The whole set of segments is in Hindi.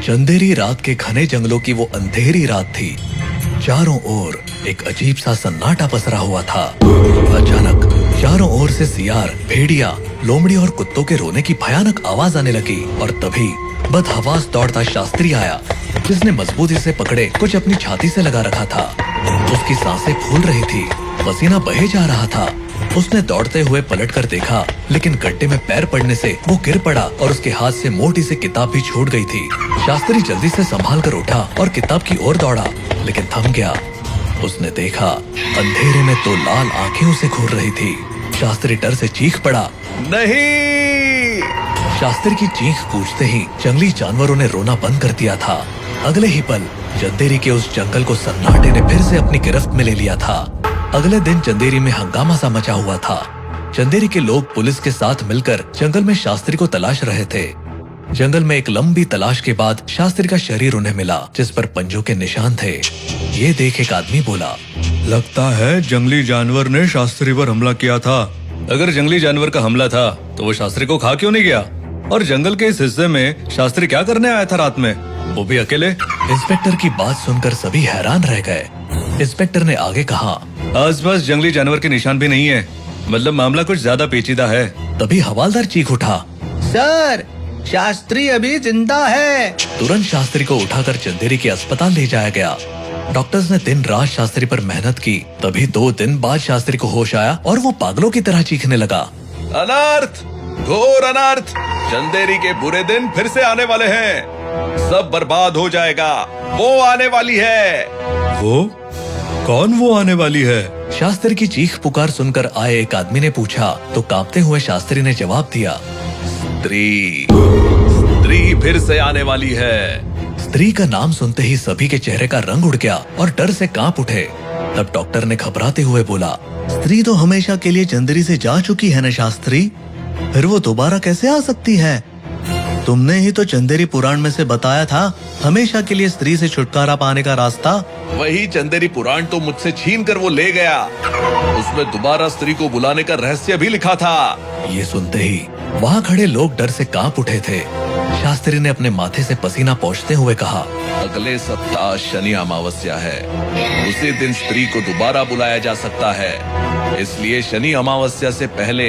चंदेरी रात के घने जंगलों की वो अंधेरी रात थी। चारों ओर एक अजीब सा सन्नाटा पसरा हुआ था। अचानक चारों ओर से सियार, भेड़िया, लोमड़ी और कुत्तों के रोने की भयानक आवाज आने लगी और तभी बदहवास दौड़ता शास्त्री आया, जिसने मजबूती से पकड़े कुछ अपनी छाती से लगा रखा था। उसकी सांसें फूल रही थी, पसीना बहे जा रहा था। उसने दौड़ते हुए पलटकर देखा, लेकिन गड्ढे में पैर पड़ने से वो गिर पड़ा और उसके हाथ से मोटी सी किताब भी छूट गई थी। शास्त्री जल्दी से संभाल कर उठा और किताब की ओर दौड़ा, लेकिन थम गया। उसने देखा अंधेरे में दो लाल आंखें उसे घूर रही थी। शास्त्री डर से चीख पड़ा, नहीं! शास्त्री की चीख गूंजते ही जंगली जानवरों ने रोना बंद कर दिया था। अगले ही पल चंदेरी के उस जंगल को सन्नाटे ने फिर से अपनी गिरफ्त में ले लिया था। अगले दिन चंदेरी में हंगामा सा मचा हुआ था। चंदेरी के लोग पुलिस के साथ मिलकर जंगल में शास्त्री को तलाश रहे थे। जंगल में एक लंबी तलाश के बाद शास्त्री का शरीर उन्हें मिला, जिस पर पंजों के निशान थे। ये देख एक आदमी बोला, लगता है जंगली जानवर ने शास्त्री पर हमला किया था। अगर जंगली जानवर का हमला था तो वो शास्त्री को खा क्यों नहीं गया? और जंगल के इस हिस्से में शास्त्री क्या करने आया था रात में, वो भी अकेले? इंस्पेक्टर की बात सुनकर सभी हैरान रह गए। इंस्पेक्टर ने आगे कहा, आसपास जंगली जानवर के निशान भी नहीं है, मतलब मामला कुछ ज्यादा पेचीदा है। तभी हवालदार चीख उठा, सर, शास्त्री अभी जिंदा है। तुरंत शास्त्री को उठाकर चंदेरी के अस्पताल ले जाया गया। डॉक्टर्स ने दिन रात शास्त्री पर मेहनत की। तभी 2 दिन बाद शास्त्री को होश आया और वो पागलों की तरह चीखने लगा, अनर्थ, घोर अनर्थ! चंदेरी के बुरे दिन फिर से आने वाले हैं। सब बर्बाद हो जाएगा। वो आने वाली है। वो? कौन वो आने वाली है? शास्त्री की चीख पुकार सुनकर आए एक आदमी ने पूछा, तो कांपते हुए शास्त्री ने जवाब दिया, स्त्री फिर से आने वाली है। स्त्री का नाम सुनते ही सभी के चेहरे का रंग उड़ गया और डर से कांप उठे। तब डॉक्टर ने घबराते हुए बोला, स्त्री तो हमेशा के लिए चंदेरी से जा चुकी है न शास्त्री, फिर वो दोबारा कैसे आ सकती है? तुमने ही तो चंदेरी पुराण में से बताया था हमेशा के लिए स्त्री से छुटकारा पाने का रास्ता। वही चंदेरी पुराण तो मुझसे छीन कर वो ले गया। उसमें दोबारा स्त्री को बुलाने का रहस्य भी लिखा था। ये सुनते ही वहाँ खड़े लोग डर से कांप उठे थे। शास्त्री ने अपने माथे से पसीना पोंछते हुए कहा, अगले सप्ताह शनि अमावस्या है। उसी दिन स्त्री को दोबारा बुलाया जा सकता है। इसलिए शनि अमावस्या से पहले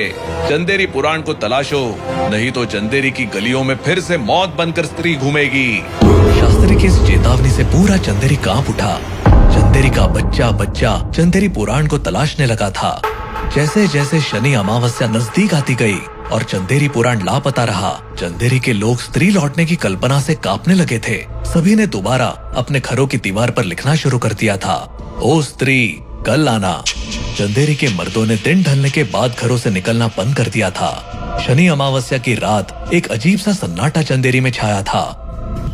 चंदेरी पुराण को तलाशो, नहीं तो चंदेरी की गलियों में फिर से मौत बनकर स्त्री घूमेगी। शास्त्री की इस चेतावनी से पूरा चंदेरी कांप उठा। चंदेरी का बच्चा बच्चा चंदेरी पुराण को तलाशने लगा था। जैसे जैसे शनि अमावस्या नजदीक आती गई और चंदेरी पुराण लापता रहा, चंदेरी के लोग स्त्री लौटने की कल्पना से कांपने लगे थे। सभी ने दोबारा अपने घरों की दीवार पर लिखना शुरू कर दिया था, ओ स्त्री कल आना। चंदेरी के मर्दों ने दिन ढलने के बाद घरों से निकलना बंद कर दिया था। शनि अमावस्या की रात एक अजीब सा सन्नाटा चंदेरी में छाया था।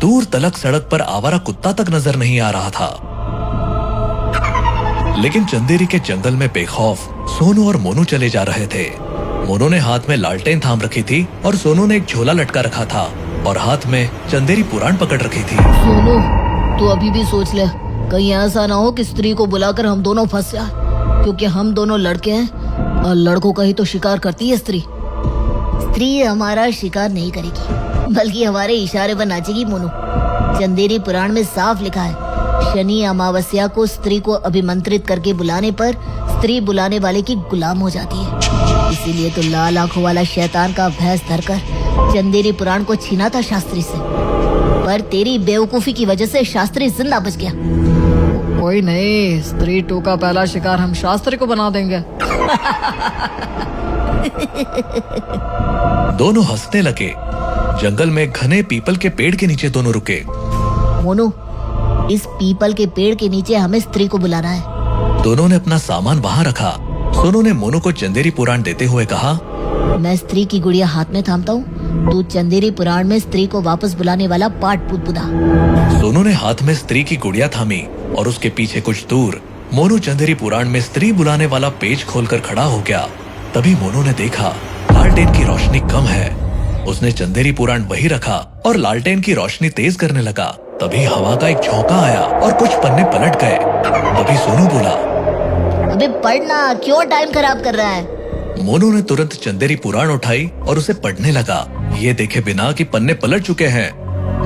दूर तलक सड़क पर आवारा कुत्ता तक नजर नहीं आ रहा था। लेकिन चंदेरी के जंगल में बेखौफ सोनू और मोनू चले जा रहे थे। मोनू ने हाथ में लालटेन थाम रखी थी और सोनू ने एक झोला लटका रखा था और हाथ में चंदेरी पुराण पकड़ रखी थी। सोनू, तू अभी भी सोच ले, कहीं ऐसा ना हो कि स्त्री को बुलाकर हम दोनों फंस जाए, क्योंकि हम दोनों लड़के हैं और लड़कों का ही तो शिकार करती है स्त्री। स्त्री हमारा शिकार नहीं करेगी, बल्कि हमारे इशारे पर नाचेगी। मोनू, चंदेरी पुराण में साफ लिखा है, शनि अमावस्या को स्त्री को अभिमंत्रित करके बुलाने पर स्त्री बुलाने वाले की गुलाम हो जाती है। इसीलिए तो लाल आंखों वाला शैतान का भैंस धरकर चंदेरी पुराण को छीना था शास्त्री से, पर तेरी बेवकूफी की वजह से शास्त्री जिंदा बच गया। कोई नहीं, स्त्री 2 का पहला शिकार हम शास्त्री को बना देंगे। दोनों हंसने लगे। जंगल में घने पीपल के पेड़ के नीचे दोनों रुके। मोनू, इस पीपल के पेड़ के नीचे हमें स्त्री को बुलाना है। दोनों ने अपना सामान वहाँ रखा। सोनू ने मोनू को चंदेरी पुराण देते हुए कहा, मैं स्त्री की गुड़िया हाथ में थामता हूँ, तू चंदेरी पुराण में स्त्री को वापस बुलाने वाला पाठ बुदबुदा। सोनू ने हाथ में स्त्री की गुड़िया थामी और उसके पीछे कुछ दूर मोनू चंदेरी पुराण में स्त्री बुलाने वाला पेज खोलकर खड़ा हो गया। तभी मोनू ने देखा लालटेन की रोशनी कम है। उसने चंदेरी पुराण वही रखा और लालटेन की रोशनी तेज करने लगा। तभी हवा का एक झोंका आया और कुछ पन्ने पलट गए। तभी सोनू बोला, अबे पढ़ना, क्यों टाइम खराब कर रहा है? मोनू ने तुरंत चंदेरी पुराण उठाई और उसे पढ़ने लगा। ये देखे बिना कि पन्ने पलट चुके हैं,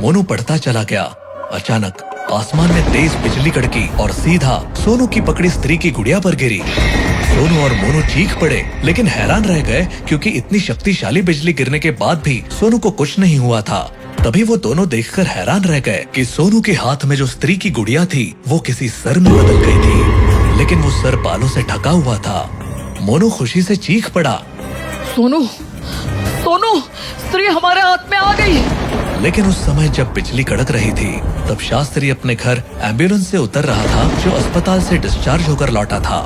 मोनू पढ़ता चला गया। अचानक आसमान में तेज बिजली कड़की और सीधा सोनू की पकड़ी स्त्री की गुड़िया पर गिरी। सोनू और मोनू चीख पड़े, लेकिन हैरान रह गए क्योंकि इतनी शक्तिशाली बिजली गिरने के बाद भी सोनू को कुछ नहीं हुआ था। तभी वो दोनों देखकर हैरान रह गए कि सोनू के हाथ में जो स्त्री की गुड़िया थी वो किसी सर में बदल गई थी, लेकिन वो सर बालों से ढका हुआ था। मोनू खुशी से चीख पड़ा, सोनू सोनू, स्त्री हमारे हाथ में आ गई। लेकिन उस समय जब बिजली कड़क रही थी तब शास्त्री अपने घर एम्बुलेंस से उतर रहा था, जो अस्पताल से डिस्चार्ज होकर लौटा था।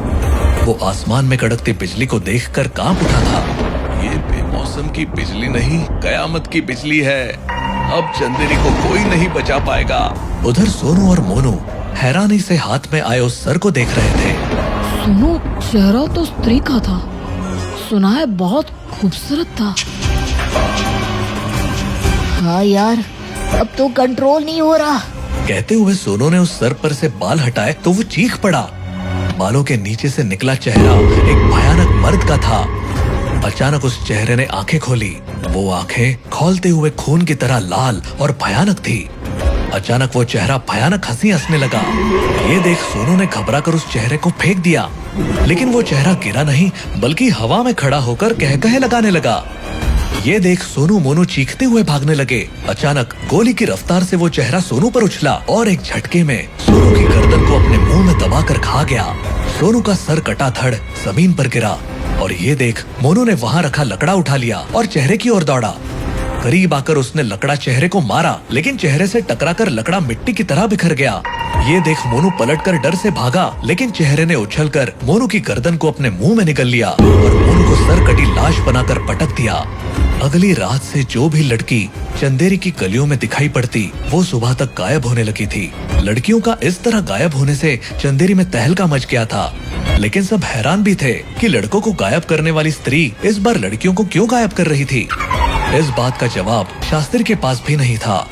वो आसमान में कड़कती बिजली को देखकर कांप उठा था। ये बेमौसम की बिजली नहीं, कयामत की बिजली है। अब चंदेरी को कोई नहीं बचा पाएगा। उधर सोनू और मोनू हैरानी से हाथ में आए उस सर को देख रहे थे। सोनू, चेहरा तो स्त्री का था, सुना है बहुत खूबसूरत था। हाँ यार, अब तो कंट्रोल नहीं हो रहा। कहते हुए सोनू ने उस सर पर से बाल हटाए तो वो चीख पड़ा। बालों के नीचे से निकला चेहरा एक भयानक मर्द का था। अचानक उस चेहरे ने आंखें खोली। वो आंखें खोलते हुए खून की तरह लाल और भयानक थी। अचानक वो चेहरा भयानक हंसी हंसने लगा। ये देख सोनू ने घबरा कर उस चेहरे को फेंक दिया, लेकिन वो चेहरा गिरा नहीं बल्कि हवा में खड़ा होकर कहकहे लगाने लगा। ये देख सोनू मोनू चीखते हुए भागने लगे। अचानक गोली की रफ्तार से वो चेहरा सोनू पर उछला और एक झटके में सोनू की गर्दन को अपने मुंह में दबाकर खा गया। सोनू का सर कटा धड़ जमीन पर गिरा और ये देख मोनू ने वहाँ रखा लकड़ा उठा लिया और चेहरे की ओर दौड़ा। करीब आकर उसने लकड़ा चेहरे को मारा, लेकिन चेहरे से टकराकर लकड़ा मिट्टी की तरह बिखर गया। ये देख मोनू पलटकर डर से भागा, लेकिन चेहरे ने उछलकर मोनू की गर्दन को अपने मुंह में निगल लिया और मोनू को सर कटी लाश बनाकर पटक दिया। अगली रात से जो भी लड़की चंदेरी की गलियों में दिखाई पड़ती वो सुबह तक गायब होने लगी थी। लड़कियों का इस तरह गायब होने से चंदेरी में तहलका मच गया था, लेकिन सब हैरान भी थे कि लड़कों को गायब करने वाली स्त्री इस बार लड़कियों को क्यों गायब कर रही थी। इस बात का जवाब शास्त्री के पास भी नहीं था,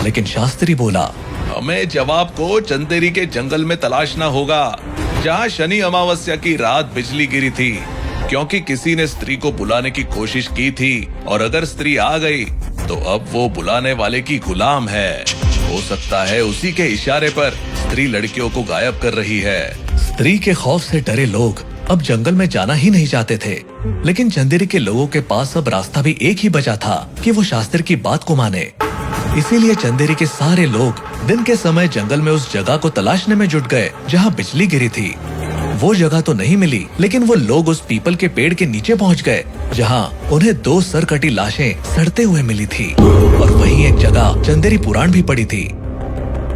लेकिन शास्त्री बोला, हमें जवाब को चंदेरी के जंगल में तलाशना होगा, जहाँ शनि अमावस्या की रात बिजली गिरी थी, क्योंकि किसी ने स्त्री को बुलाने की कोशिश की थी और अगर स्त्री आ गई तो अब वो बुलाने वाले की गुलाम है। हो सकता है उसी के इशारे पर स्त्री लड़कियों को गायब कर रही है। स्त्री के खौफ से डरे लोग अब जंगल में जाना ही नहीं चाहते थे, लेकिन चंदेरी के लोगों के पास अब रास्ता भी एक ही बचा था कि वो शास्त्री की बात को माने। इसीलिए चंदेरी के सारे लोग दिन के समय जंगल में उस जगह को तलाशने में जुट गए जहाँ बिजली गिरी थी। वो जगह तो नहीं मिली, लेकिन वो लोग उस पीपल के पेड़ के नीचे पहुँच गए जहाँ उन्हें 2 सरकटी लाशें सड़ते हुए मिली थी और वहीं एक जगह चंदेरी पुराण भी पड़ी थी।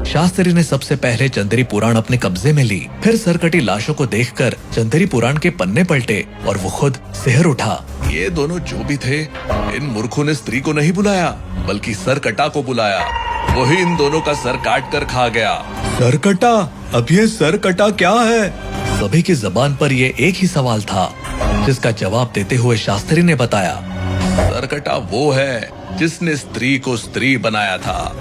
शास्त्री ने सबसे पहले चंदेरी पुराण अपने कब्जे में ली, फिर सरकटी लाशों को देखकर चंदेरी पुराण के पन्ने पलटे और वो खुद सिहर उठा। ये दोनों जो भी थे, इन मूर्खों ने स्त्री को नहीं बुलाया बल्कि सरकटा को बुलाया। वही इन दोनों का सर काट कर खा गया। सरकटा? अब ये सरकटा क्या है? सभी की जबान पर ये एक ही सवाल था, जिसका जवाब देते हुए शास्त्री ने बताया, सरकटा वो है जिसने स्त्री को स्त्री बनाया था।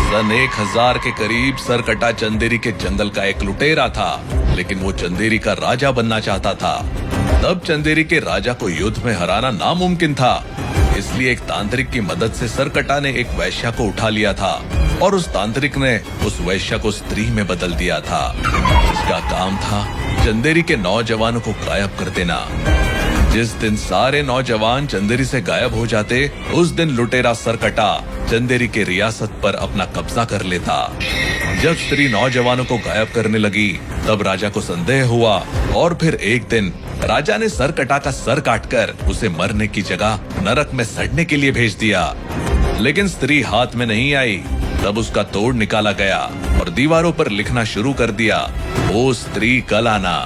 सन 1000 के करीब सरकटा चंदेरी के जंगल का एक लुटेरा था, लेकिन वो चंदेरी का राजा बनना चाहता था। तब चंदेरी के राजा को युद्ध में हराना नामुमकिन था, इसलिए एक तांत्रिक की मदद से सरकटा ने एक वैश्या को उठा लिया था और उस तांत्रिक ने उस वैश्या को स्त्री में बदल दिया था, जिसका काम था चंदेरी के नौजवानों को गायब कर देना। जिस दिन सारे नौजवान चंदेरी से गायब हो जाते, उस दिन लुटेरा सरकटा चंदेरी के रियासत पर अपना कब्जा कर लेता। जब स्त्री नौजवानों को गायब करने लगी, तब राजा को संदेह हुआ और फिर एक दिन राजा ने सरकटा का सर काटकर उसे मरने की जगह नरक में सड़ने के लिए भेज दिया। लेकिन स्त्री हाथ में नहीं आई। तब उसका तोड़ निकाला गया और दीवारों पर लिखना शुरू कर दिया, ओ स्त्री कल आना।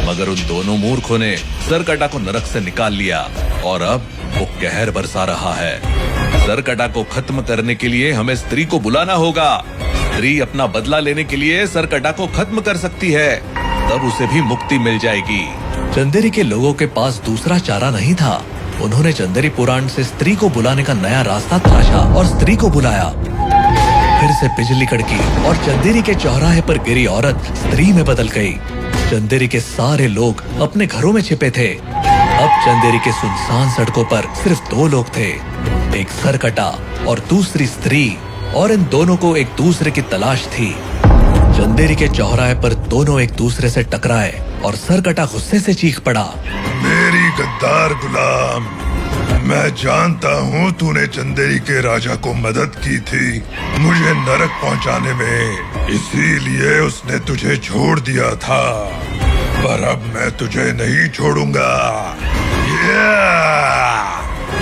मगर उन दोनों मूर्खों ने सरकटा को नरक से निकाल लिया और अब वो कहर बरसा रहा है। सरकटा को खत्म करने के लिए हमें स्त्री को बुलाना होगा। स्त्री अपना बदला लेने के लिए सरकटा को खत्म कर सकती है, तब उसे भी मुक्ति मिल जाएगी। चंदेरी के लोगों के पास दूसरा चारा नहीं था। उन्होंने चंदेरी पुराण से स्त्री को बुलाने का नया रास्ता तलाशा और स्त्री को बुलाया। फिर से बिजली कड़की और चंदेरी के चौराहे पर गिरी औरत स्त्री में बदल गई। चंदेरी के सारे लोग अपने घरों में छिपे थे। अब चंदेरी के सुनसान सड़कों पर सिर्फ 2 लोग थे, एक सरकटा और दूसरी स्त्री। और इन दोनों को एक दूसरे की तलाश थी। चंदेरी के चौराहे पर दोनों एक दूसरे से टकराए और सरकटा गुस्से से चीख पड़ा। मेरी गद्दार गुलाम, मैं जानता हूँ तूने चंदेरी के राजा को मदद की थी मुझे नरक पहुँचाने में, इसीलिए उसने तुझे छोड़ दिया था, पर अब मैं तुझे नहीं छोड़ूंगा।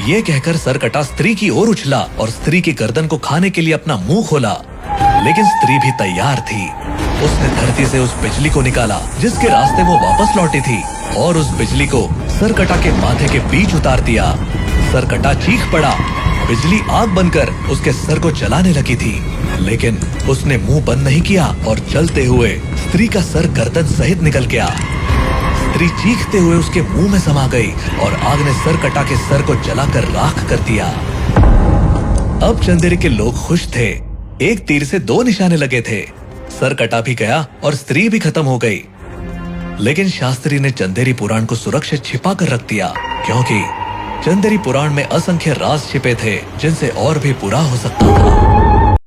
ये कहकर सरकटा स्त्री की ओर उछला और स्त्री की गर्दन को खाने के लिए अपना मुंह खोला, लेकिन स्त्री भी तैयार थी। उसने धरती से उस बिजली को निकाला जिसके रास्ते वो वापस लौटी थी और उस बिजली को सरकटा के माथे के बीच उतार दिया। सरकटा चीख पड़ा। बिजली आग बनकर उसके सर को जलाने लगी थी, लेकिन उसने मुंह बंद नहीं किया और जलते हुए स्त्री का सर गर्दन सहित निकल गया। स्त्री चीखते हुए उसके मुंह में समा गई और आग ने सरकटा के सर को जलाकर राख कर दिया। अब चंदेरी के लोग खुश थे। एक तीर से दो निशाने लगे थे। सरकटा भी गया और स्त्री भी खत्म हो गई। लेकिन शास्त्री ने चंदेरी पुराण को सुरक्षित छिपा कर रख दिया, क्योंकि चंदेरी पुराण में असंख्य राज छिपे थे जिनसे और भी बुरा हो सकता था।